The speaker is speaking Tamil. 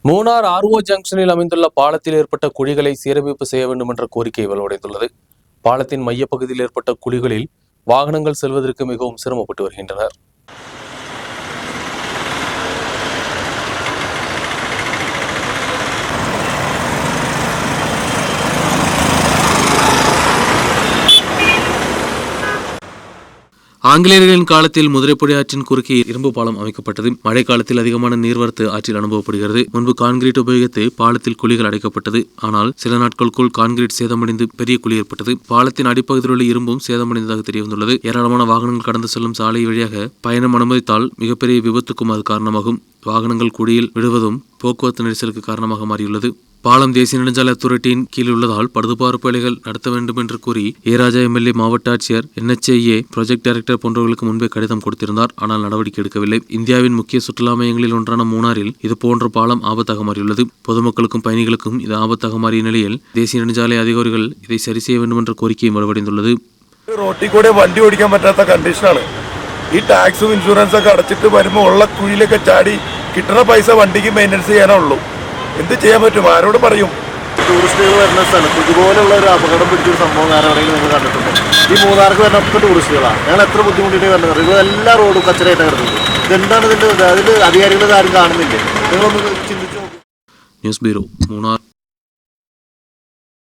மூணார் ஆர்ஓ ஜங்ஷனில் அமைந்துள்ள பாலத்தில் ஏற்பட்ட குழிகளை சீரமைப்பு செய்ய வேண்டும் என்ற கோரிக்கை வலுவடைந்துள்ளது. பாலத்தின் மையப்பகுதியில் ஏற்பட்ட குழிகளில் வாகனங்கள் செல்வதற்கு மிகவும் சிரமப்பட்டு வருகின்றனர். ஆங்கிலேயர்களின் காலத்தில் முதிரைப்பொடி ஆற்றின் குறுக்கே இரும்பு பாலம் அமைக்கப்பட்டது. மழை காலத்தில் அதிகமான நீர்வரத்து ஆற்றில் அனுபவப்படுகிறது. முன்பு கான்கிரீட் உபயோகித்து பாலத்தில் குழிகள் அடைக்கப்பட்டது. ஆனால் சில நாட்களுக்குள் கான்கிரீட் சேதமடைந்து பெரிய குழி ஏற்பட்டது. பாலத்தின் அடிப்பகுதியில் உள்ள இரும்பும் சேதமடைந்ததாக தெரிய வந்துள்ளது. ஏராளமான வாகனங்கள் கடந்து செல்லும் சாலை வழியாக பயணம் அனுமதித்தால் மிகப்பெரிய விபத்துக்கும் அது காரணமாகும். வாகனங்கள் குழியில் விடுவதும் போக்குவரத்து நெரிசலுக்கு காரணமாக மாறியுள்ளது. பாலம் தேசிய நெடுஞ்சாலை அத்தாரிட்டியின் கீழ் உள்ளதால் பழுதுபார்ப்பு வேலைகள் நடத்த வேண்டும் என்று கூறி ஏராஜா எம்எல்ஏ, மாவட்ட ஆட்சியர், NHAA ப்ராஜெக்ட் டைரக்டர் போன்றவர்களுக்கு முன்பே கடிதம் கொடுத்திருந்தார். ஆனால் நடவடிக்கை எடுக்கவில்லை. இந்தியாவின் முக்கிய சுற்றுலா மையங்களில் ஒன்றான மூணாரில் இதுபோன்ற பாலம் ஆபத்தாக மாறியுள்ளது. பொதுமக்களுக்கும் பயணிகளுக்கும் இது ஆபத்தாக மாறிய நிலையில் தேசிய நெடுஞ்சாலை அதிகாரிகள் இதை சரி செய்ய வேண்டும் என்ற கோரிக்கையும் வலுவடைந்துள்ளது. റോട്ടിൽ കൂടെ വണ്ടി ഓടിക്കാൻ പറ്റാത്ത കണ്ടീഷനാണ്. ഈ ടാക്സും ഇൻഷുറൻസ് ഒക്കെ അടച്ചിട്ട് വരുമ്പോൾ ഉള്ള കുഴിയിലൊക്കെ ചാടി കിട്ടുന്ന പൈസ വണ്ടിക്ക് മെയിൻ്റെനൻസ് ചെയ്യാനേ ഉള്ളൂ. എന്ത് ചെയ്യാൻ പറ്റും? ആരോട് പറയും? ടൂറിസ്റ്റുകൾ വരുന്ന സ്ഥലത്ത് ഇതുപോലുള്ള ഒരു അപകടം പിടിച്ചൊരു സംഭവം ആരെങ്കിലും നിങ്ങൾ കണ്ടിട്ടുണ്ടോ? ഈ മൂന്നാർക്ക് വരുന്ന ഒക്കെ ടൂറിസ്റ്റുകളാണ്. ഞങ്ങൾ എത്ര ബുദ്ധിമുട്ടിട്ട് വരുന്നത്. ഇത് എല്ലാ റോഡും കച്ചറയായിട്ട് കിടക്കുന്നത്. ഇതെന്താണ് ഇതിൻ്റെ അതിൽ അധികാരികൾ ആരും കാണുന്നില്ലേ? നിങ്ങളൊന്ന് ചിന്തിച്ചു നോക്കും. News bureau, Munnar.